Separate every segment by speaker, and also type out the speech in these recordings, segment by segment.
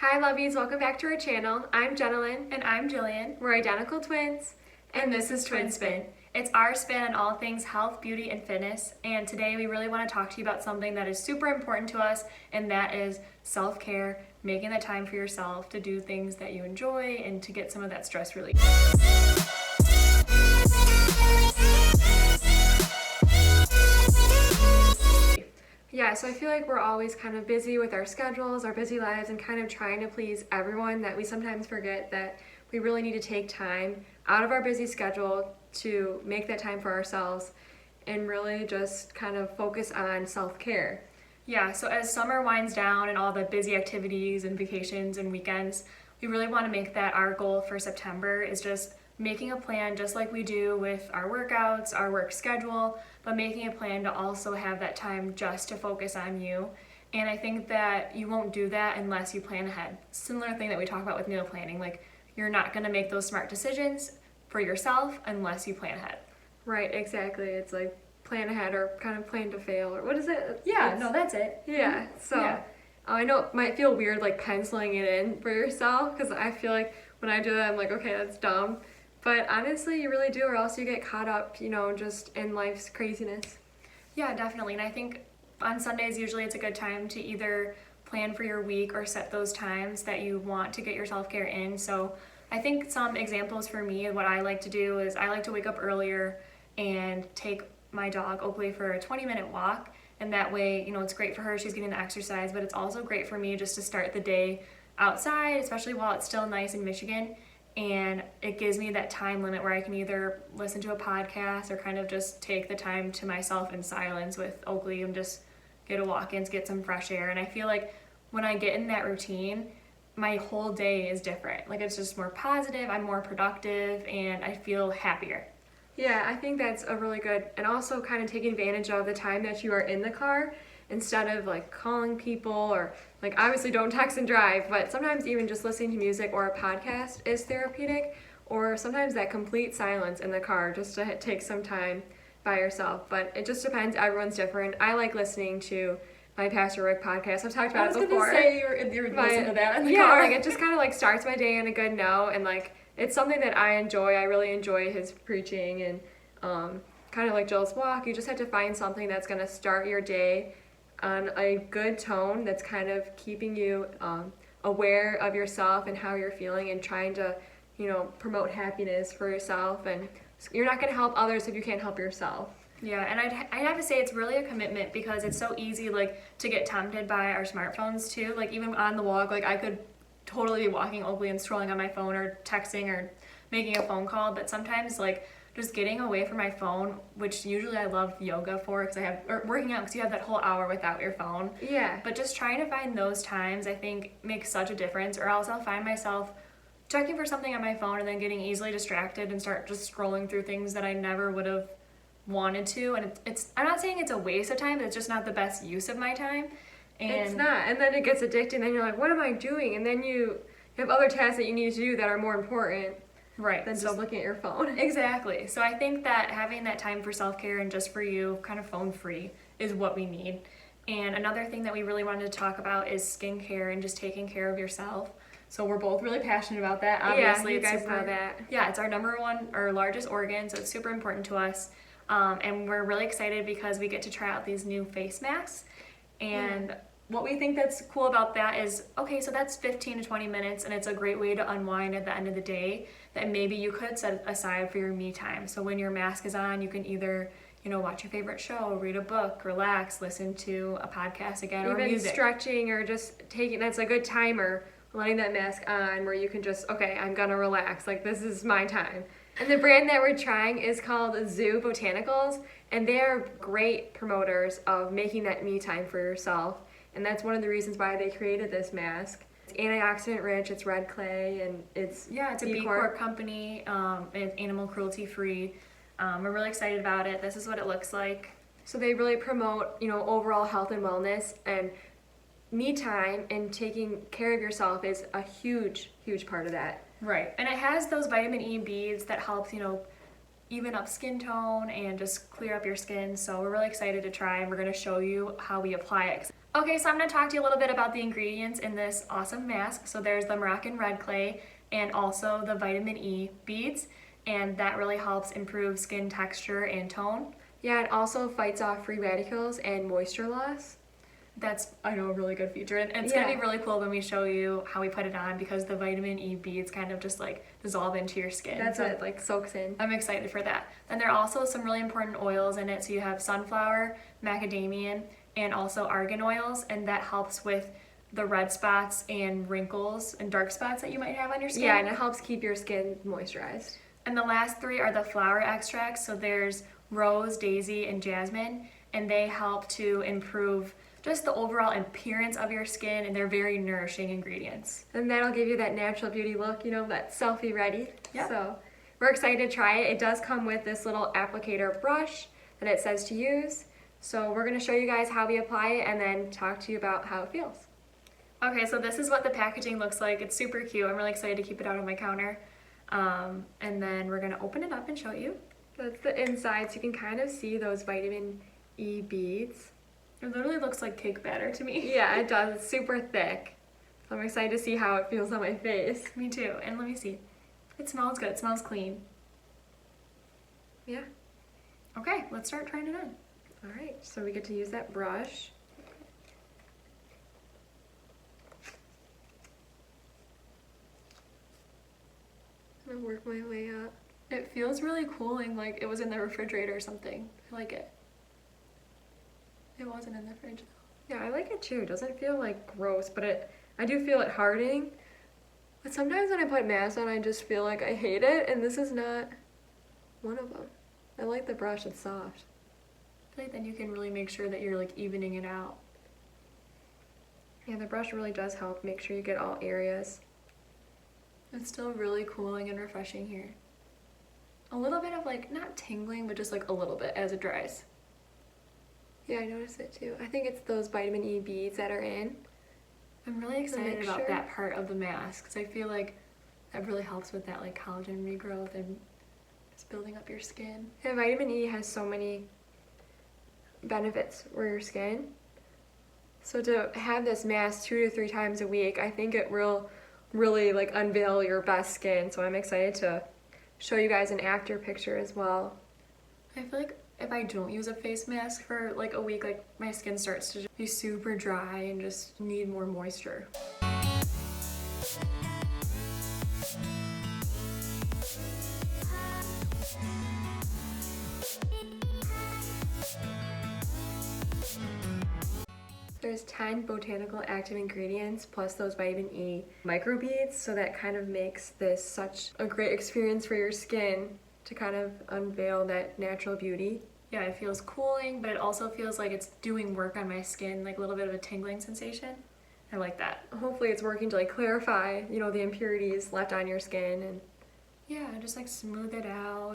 Speaker 1: Hi lovies, welcome back to our channel. I'm Jenilyn.
Speaker 2: And I'm Jillian.
Speaker 1: We're identical twins.
Speaker 2: And this is Twin Spin. It's our spin on all things health, beauty, and fitness. And today we really want to talk to you about something that is super important to us, and that is self-care, making that time for yourself to do things that you enjoy and to get some of that stress relief.
Speaker 1: Yeah, so I feel like we're always kind of busy with our schedules, our busy lives, and kind of trying to please everyone that we sometimes forget that we really need to take time out of our busy schedule to make that time for ourselves and really just kind of focus on self-care.
Speaker 2: Yeah, so as summer winds down and all the busy activities and vacations and weekends, we really want to make that our goal for September is just making a plan just like we do with our workouts, our work schedule, but making a plan to also have that time just to focus on you. And I think that you won't do that unless you plan ahead. Similar thing that we talk about with meal planning, like you're not going to make those smart decisions for yourself unless you plan ahead.
Speaker 1: Right, exactly. It's like plan ahead or kind of plan to fail, or what is it?
Speaker 2: That's it.
Speaker 1: Yeah, so I know it might feel weird like penciling it in for yourself because I feel like when I do that I'm like, okay, that's dumb. But honestly, you really do, or else you get caught up, just in life's craziness.
Speaker 2: Yeah, definitely. And I think on Sundays, usually it's a good time to either plan for your week or set those times that you want to get your self-care in. So I think some examples for me, what I like to do is I like to wake up earlier and take my dog Oakley for a 20-minute walk. And that way, it's great for her. She's getting the exercise, but it's also great for me just to start the day outside, especially while it's still nice in Michigan. And it gives me that time limit where I can either listen to a podcast or kind of just take the time to myself in silence with Oakley and just get a walk in, get some fresh air. And I feel like when I get in that routine, my whole day is different. Like it's just more positive, I'm more productive, and I feel happier.
Speaker 1: Yeah, I think that's a really good, and also kind of taking advantage of the time that you are in the car instead of like calling people or like obviously don't text and drive, but sometimes even just listening to music or a podcast is therapeutic, or sometimes that complete silence in the car just to take some time by yourself. But it just depends, everyone's different. I like listening to my Pastor Rick podcast. I've talked about it before.
Speaker 2: I was going to say you're listening to that in the car.
Speaker 1: Yeah, like it just kind of like starts my day on a good note, and like it's something that I enjoy. I really enjoy his preaching, and kind of like Jill's walk. You just have to find something that's going to start your day on a good tone that's kind of keeping you aware of yourself and how you're feeling and trying to, promote happiness for yourself. And you're not going to help others if you can't help yourself.
Speaker 2: Yeah, and I'd have to say it's really a commitment because it's so easy like to get tempted by our smartphones too. Like even on the walk, like I could totally be walking Oakley and scrolling on my phone or texting or making a phone call, but sometimes like just getting away from my phone, which usually I love yoga for or working out because you have that whole hour without your phone.
Speaker 1: Yeah.
Speaker 2: But just trying to find those times I think makes such a difference, or else I'll find myself checking for something on my phone and then getting easily distracted and start just scrolling through things that I never would have wanted to. And I'm not saying it's a waste of time, but it's just not the best use of my time. And
Speaker 1: it's not. And then it gets addicting, and then you're like, what am I doing? And then you have other tasks that you need to do that are more important.
Speaker 2: Right.
Speaker 1: Than just looking at your phone.
Speaker 2: Exactly. So I think that having that time for self-care and just for you, kind of phone-free, is what we need. And another thing that we really wanted to talk about is skincare and just taking care of yourself. So we're both really passionate about that. Obviously,
Speaker 1: yeah, you guys know that.
Speaker 2: Yeah, it's our number one, our largest organ, so it's super important to us. And we're really excited because we get to try out these new face masks. And what we think that's cool about that is, okay, so that's 15 to 20 minutes, and it's a great way to unwind at the end of the day that maybe you could set aside for your me time. So when your mask is on, you can either, watch your favorite show, read a book, relax, listen to a podcast again, or music.
Speaker 1: Even stretching or just that's a good timer, letting that mask on where you can just, okay, I'm gonna relax, like this is my time. And the brand that we're trying is called Zoo Botanicals, and they are great promoters of making that me time for yourself. And that's one of the reasons why they created this mask. It's antioxidant rich, it's red clay, and it's
Speaker 2: a B Corp company, and it's animal cruelty free. We're really excited about it. This is what it looks like.
Speaker 1: So they really promote, overall health and wellness, and me time and taking care of yourself is a huge, huge part of that.
Speaker 2: Right. And it has those vitamin E beads that helps, even up skin tone and just clear up your skin. So we're really excited to try, and we're going to show you how we apply it. Okay, so I'm going to talk to you a little bit about the ingredients in this awesome mask. So there's the Moroccan red clay and also the vitamin E beads, and that really helps improve skin texture and tone.
Speaker 1: Yeah, it also fights off free radicals and moisture loss.
Speaker 2: That's, I know, a really good feature. And it's
Speaker 1: Yeah.
Speaker 2: going to be really cool when we show you how we put it on, because the vitamin E beads kind of just like dissolve into your skin.
Speaker 1: That's
Speaker 2: so
Speaker 1: what it like soaks in.
Speaker 2: I'm excited for that. Then there are also some really important oils in it. So you have sunflower, macadamia, and also argan oils, and that helps with the red spots and wrinkles and dark spots that you might have on your skin.
Speaker 1: Yeah, and it helps keep your skin moisturized.
Speaker 2: And the last three are the flower extracts. So there's rose, daisy, and jasmine, and they help to improve just the overall appearance of your skin, and they're very nourishing ingredients.
Speaker 1: And that'll give you that natural beauty look, you know, that selfie ready.
Speaker 2: Yep.
Speaker 1: So we're excited to try it. It does come with this little applicator brush that it says to use. So we're going to show you guys how we apply it and then talk to you about how it feels.
Speaker 2: Okay, so this is what the packaging looks like. It's super cute. I'm really excited to keep it out on my counter. And then we're going to open it up and show you.
Speaker 1: That's the inside, so you can kind of see those vitamin E beads.
Speaker 2: It literally looks like cake batter to me.
Speaker 1: Yeah, it does. It's super thick. So I'm excited to see how it feels on my face.
Speaker 2: Me too. And let me see. It smells good. It smells clean.
Speaker 1: Yeah.
Speaker 2: Okay, let's start trying it on.
Speaker 1: All right, so we get to use that brush. I'm gonna work my way up.
Speaker 2: It feels really cooling, like it was in the refrigerator or something. I like it. It wasn't in the fridge though.
Speaker 1: Yeah, I like it too. It doesn't feel like gross, but I do feel it hardening. But sometimes when I put masks on, I just feel like I hate it, and this is not one of them. I like the brush, it's soft.
Speaker 2: I feel like then you can really make sure that you're like evening it out.
Speaker 1: Yeah, the brush really does help make sure you get all areas.
Speaker 2: It's still really cooling and refreshing here. A little bit of like, not tingling, but just like a little bit as it dries.
Speaker 1: Yeah, I noticed it too. I think it's those vitamin E beads that are in.
Speaker 2: I'm really excited about
Speaker 1: mixture.
Speaker 2: that part of the mask, because I feel like that really helps with that like collagen regrowth and just building up your skin.
Speaker 1: Yeah, vitamin E has so many benefits for your skin. So to have this mask 2 to 3 times a week, I think it will really like unveil your best skin. So I'm excited to show you guys an after picture as well.
Speaker 2: I feel like if I don't use a face mask for like a week, like my skin starts to just be super dry and just need more moisture.
Speaker 1: There's 10 botanical active ingredients plus those vitamin E microbeads, so that kind of makes this such a great experience for your skin to kind of unveil that natural beauty.
Speaker 2: Yeah, it feels cooling, but it also feels like it's doing work on my skin, like a little bit of a tingling sensation. I like that.
Speaker 1: Hopefully it's working to like clarify, you know, the impurities left on your skin, and
Speaker 2: Yeah, just like smooth it out.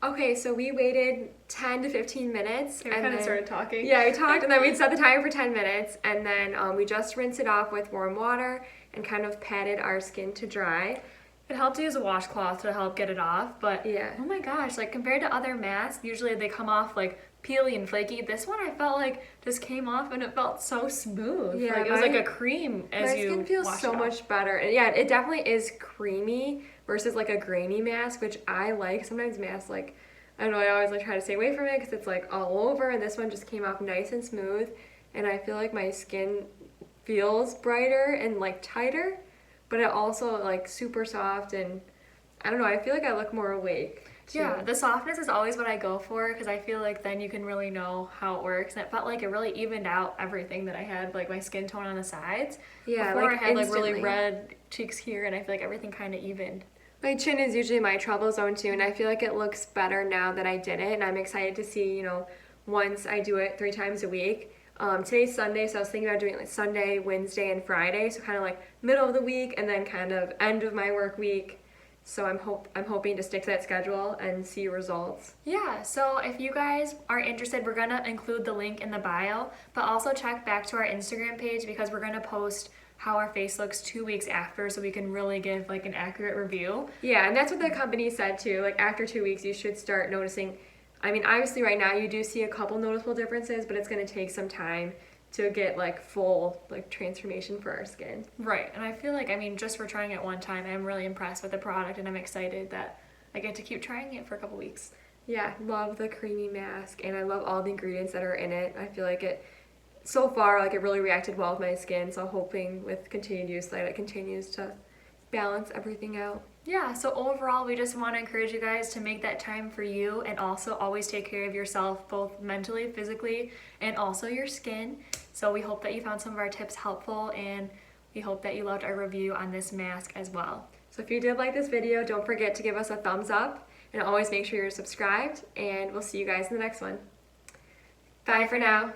Speaker 1: okay, so we waited 10 to 15 minutes.
Speaker 2: Okay, we kind of started talking.
Speaker 1: Yeah, we talked, and then we set the timer for 10 minutes, and then we just rinsed it off with warm water and kind of patted our skin to dry.
Speaker 2: It helped to use a washcloth to help get it off, but
Speaker 1: Yeah.
Speaker 2: oh my gosh, like compared to other masks, usually they come off like peely and flaky. This one I felt like just came off and it felt so smooth.
Speaker 1: Yeah,
Speaker 2: like it was like
Speaker 1: my-
Speaker 2: a cream as
Speaker 1: My
Speaker 2: you
Speaker 1: skin feels
Speaker 2: washed
Speaker 1: so
Speaker 2: it off.
Speaker 1: much better. And yeah, it definitely is creamy versus like a grainy mask, which I like. Sometimes masks, like, I don't know, I always like try to stay away from it because it's like all over, and this one just came off nice and smooth, and I feel like my skin feels brighter and like tighter, but it also like super soft, and I don't know, I feel like I look more awake too.
Speaker 2: Yeah, the softness is always what I go for, because I feel like then you can really know how it works. And it felt like it really evened out everything that I had, like my skin tone on the sides.
Speaker 1: Yeah,
Speaker 2: Before
Speaker 1: like
Speaker 2: I had like really
Speaker 1: instantly.
Speaker 2: red cheeks here, and I feel like everything kind of evened.
Speaker 1: My chin is usually my trouble zone too, and I feel like it looks better now that I did it, and I'm excited to see, you know, once I do it 3 times a week. Today's Sunday, so I was thinking about doing it like Sunday, Wednesday, and Friday, so kind of like middle of the week and then kind of end of my work week. So I'm hoping to stick to that schedule and see results.
Speaker 2: Yeah, so if you guys are interested, we're gonna include the link in the bio, but also check back to our Instagram page, because we're gonna post how our face looks 2 weeks after, so we can really give like an accurate review.
Speaker 1: Yeah, and that's what the company said too. Like after 2 weeks, you should start noticing I mean, obviously right now you do see a couple noticeable differences, but it's going to take some time to get like full like transformation for our skin.
Speaker 2: Right, and I feel like, I mean, just for trying it one time, I'm really impressed with the product, and I'm excited that I get to keep trying it for a couple weeks.
Speaker 1: Yeah, love the creamy mask, and I love all the ingredients that are in it. I feel like it, so far, like it really reacted well with my skin, so hoping with continued use that it continues to balance everything out.
Speaker 2: Yeah, so overall, we just want to encourage you guys to make that time for you and also always take care of yourself, both mentally, physically, and also your skin. So we hope that you found some of our tips helpful, and we hope that you loved our review on this mask as well.
Speaker 1: So if you did like this video, don't forget to give us a thumbs up, and always make sure you're subscribed, and we'll see you guys in the next one. Bye for now.